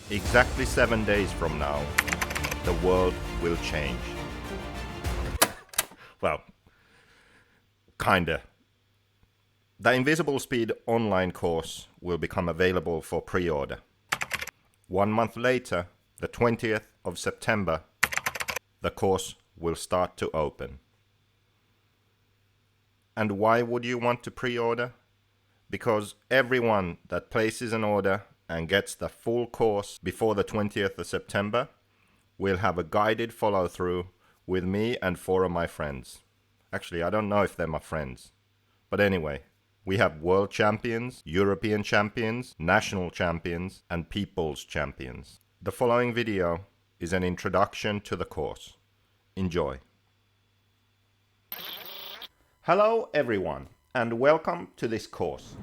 Exactly 7 days from now, the world will change. Well, kinda. The Invisible Speed online course will become available for pre-order. 1 month later, the 20th of September, the course will start to open. And why would you want to pre-order? Because everyone that places an order and gets the full course before the 20th of September will have a guided follow-through with me and 4 of my friends. Actually, I don't know if they're my friends. But anyway, we have world champions, European champions, national champions, and people's champions. The following video is an introduction to the course. Enjoy. Hello everyone, and welcome to this course.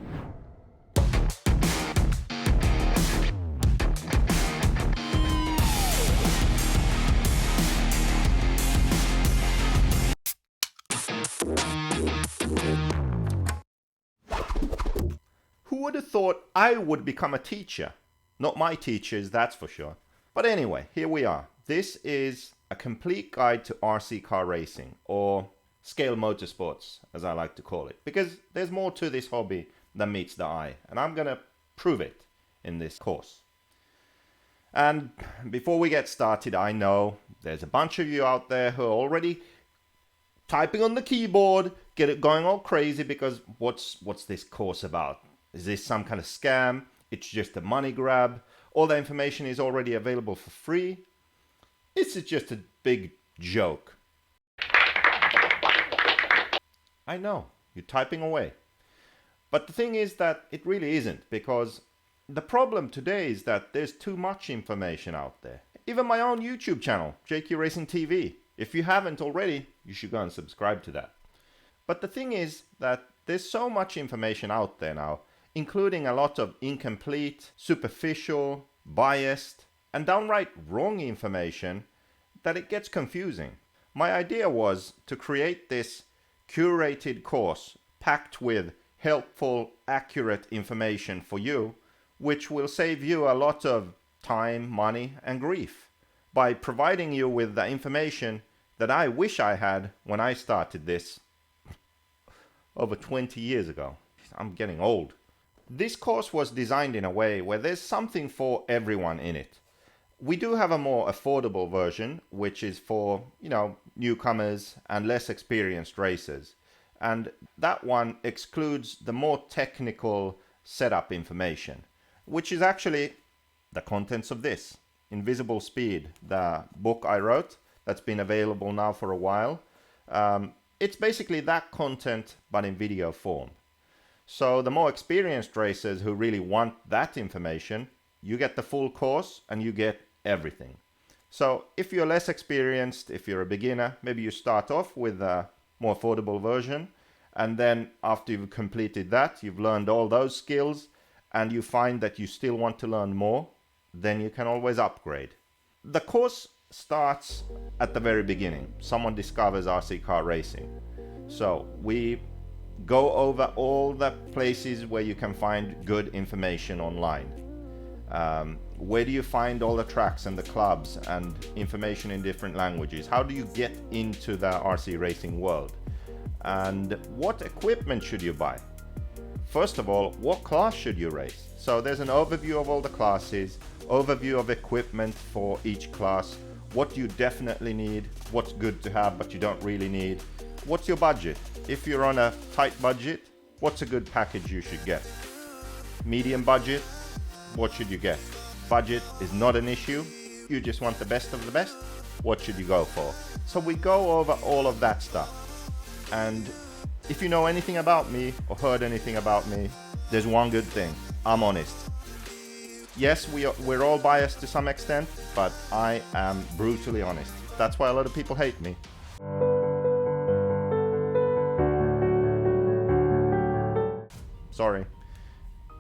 Who would have thought I would become a teacher? Not my teachers, that's for sure. But anyway, here we are. This is a complete guide to RC car racing, or scale motorsports, as I like to call it, because there's more to this hobby than meets the eye, and I'm gonna prove it in this course. And before we get started, I know there's a bunch of you out there who are already typing on the keyboard, get it going all crazy because what's this course about? Is this some kind of scam? It's just a money grab? All the information is already available for free? This is just a big joke. I know, you're typing away. But the thing is that it really isn't, because the problem today is that there's too much information out there. Even my own YouTube channel, JQRacing TV. If you haven't already, you should go and subscribe to that. But the thing is that there's so much information out there now, including a lot of incomplete, superficial, biased, and downright wrong information, that it gets confusing. My idea was to create this curated course packed with helpful, accurate information for you, which will save you a lot of time, money, and grief by providing you with the information that I wish I had when I started this over 20 years ago. I'm getting old. This course was designed in a way where there's something for everyone in it. We do have a more affordable version, which is for, newcomers and less experienced racers. And that one excludes the more technical setup information, which is actually the contents of this. Invisible Speed, the book I wrote, that's been available now for a while. It's basically that content, but in video form. So the more experienced racers who really want that information, you get the full course and you get everything. So if you're less experienced, if you're a beginner, maybe you start off with a more affordable version, and then after you've completed that, you've learned all those skills, and you find that you still want to learn more, then you can always upgrade. The course starts at the very beginning. Someone discovers RC car racing. So we go over all the places where you can find good information online. Where do you find all the tracks and the clubs and information in different languages? How do you get into the RC racing world? And what equipment should you buy? First of all, what class should you race? So there's an overview of all the classes, overview of equipment for each class, what you definitely need, what's good to have but you don't really need. What's your budget? If you're on a tight budget, what's a good package you should get? Medium budget, what should you get? Budget is not an issue. You just want the best of the best. What should you go for? So we go over all of that stuff. And if you know anything about me or heard anything about me, there's one good thing. I'm honest. Yes, we're all biased to some extent, but I am brutally honest. That's why a lot of people hate me. Sorry.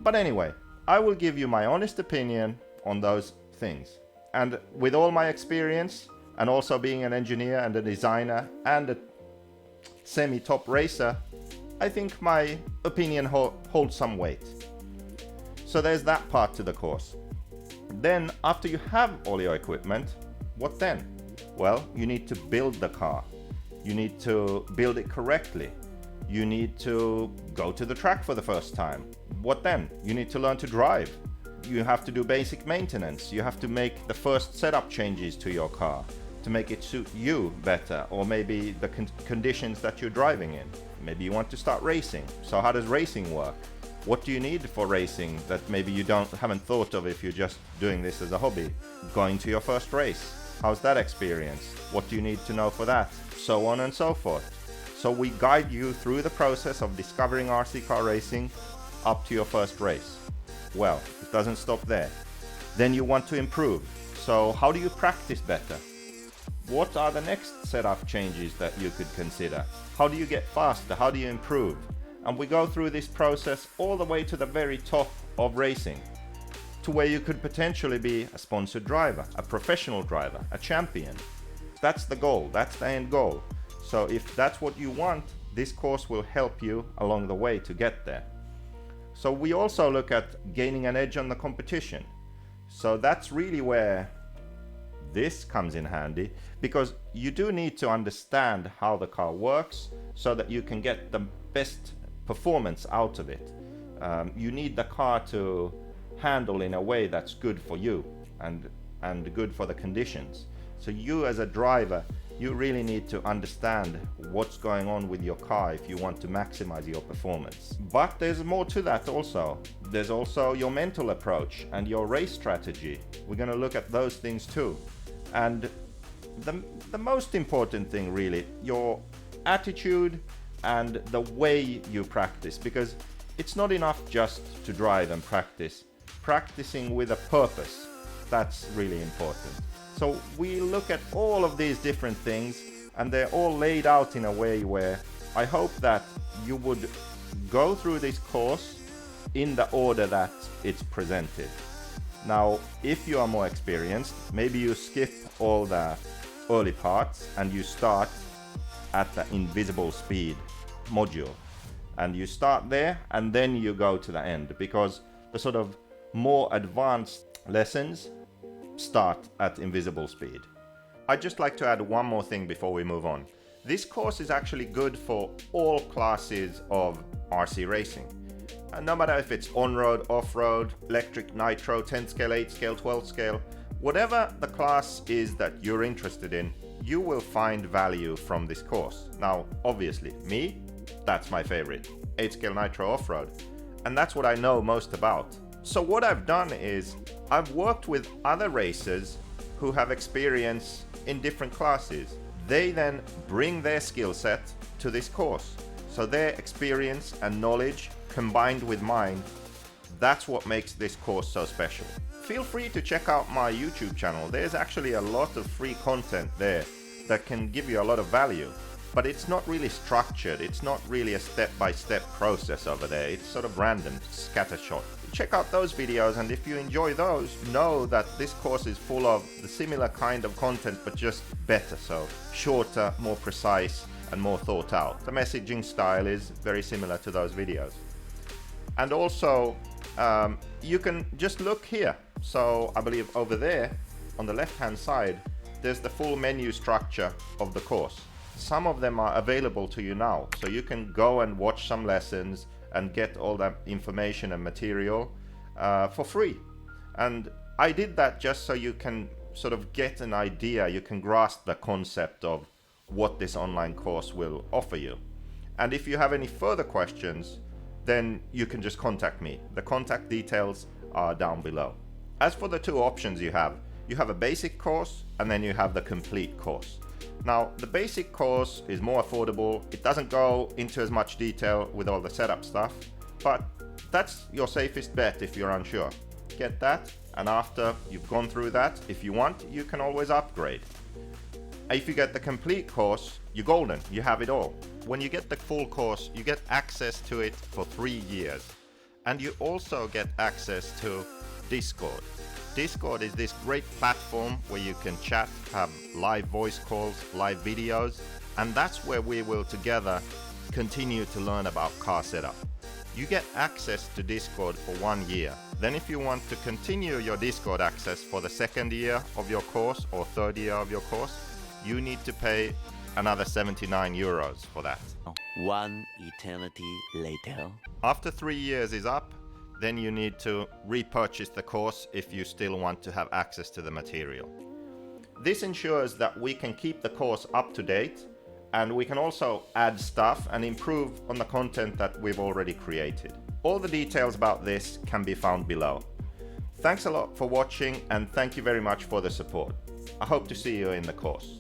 But anyway, I will give you my honest opinion on those things. And with all my experience, and also being an engineer and a designer and a semi-top racer, I think my opinion holds some weight. So there's that part to the course. Then after you have all your equipment, what then? Well, you need to build the car. You need to build it correctly. You need to go to the track for the first time. What then? You need to learn to drive. You have to do basic maintenance. You have to make the first setup changes to your car to make it suit you better, or maybe the conditions that you're driving in. Maybe you want to start racing. So how does racing work? What do you need for racing that maybe you haven't thought of if you're just doing this as a hobby? Going to your first race. How's that experience? What do you need to know for that? So on and so forth. So we guide you through the process of discovering RC car racing up to your first race. Well, it doesn't stop there. Then you want to improve. So how do you practice better? What are the next setup changes that you could consider? How do you get faster? How do you improve? And we go through this process all the way to the very top of racing, to where you could potentially be a sponsored driver, a professional driver, a champion. That's the goal, that's the end goal. So if that's what you want, this course will help you along the way to get there. So we also look at gaining an edge on the competition. So that's really where this comes in handy, because you do need to understand how the car works so that you can get the best performance out of it. You need the car to handle in a way that's good for you and good for the conditions. So you as a driver, you really need to understand what's going on with your car if you want to maximize your performance. But there's more to that also. There's also your mental approach and your race strategy. We're going to look at those things too. And the most important thing really, your attitude and the way you practice, because it's not enough just to drive and practice. Practicing with a purpose, that's really important. So we look at all of these different things, and they're all laid out in a way where I hope that you would go through this course in the order that it's presented. Now, if you are more experienced, maybe you skip all the early parts and you start at the invisible speed module, and you start there and then you go to the end, because the sort of more advanced lessons start at invisible speed. I'd just like to add one more thing before we move on. This course is actually good for all classes of RC racing. No matter if it's on-road, off-road, electric, nitro, 10 scale, 8 scale, 12 scale, whatever the class is that you're interested in, you will find value from this course. Now, obviously, me, that's my favorite, 8 scale nitro off-road. And that's what I know most about. So what I've done is I've worked with other racers who have experience in different classes. They then bring their skill set to this course. So their experience and knowledge combined with mine, that's what makes this course so special. Feel free to check out my YouTube channel. There's actually a lot of free content there that can give you a lot of value, but it's not really structured. It's not really a step-by-step process over there. It's sort of random, scattershot. Check out those videos, and if you enjoy those, know that this course is full of the similar kind of content, but just better, so shorter, more precise, and more thought out. The messaging style is very similar to those videos. And also, you can just look here. So I believe over there on the left hand side, there's the full menu structure of the course. Some of them are available to you now, so you can go and watch some lessons and get all that information and material for free. And I did that just so you can sort of get an idea, you can grasp the concept of what this online course will offer you. And if you have any further questions, then you can just contact me. The contact details are down below. As for the two options you have a basic course and then you have the complete course. Now, the basic course is more affordable. It doesn't go into as much detail with all the setup stuff, but that's your safest bet if you're unsure. Get that, and after you've gone through that, if you want, you can always upgrade. If you get the complete course, you're golden, you have it all. When you get the full course, you get access to it for 3 years. And you also get access to Discord. Discord is this great platform where you can chat, have live voice calls, live videos, and that's where we will together continue to learn about car setup. you get access to Discord for 1 year. Then if you want to continue your Discord access for the second year of your course or third year of your course, you need to pay another 79 euros for that. One eternity later. After 3 years is up, then you need to repurchase the course if you still want to have access to the material. This ensures that we can keep the course up to date, and we can also add stuff and improve on the content that we've already created. All the details about this can be found below. Thanks a lot for watching, and thank you very much for the support. I hope to see you in the course.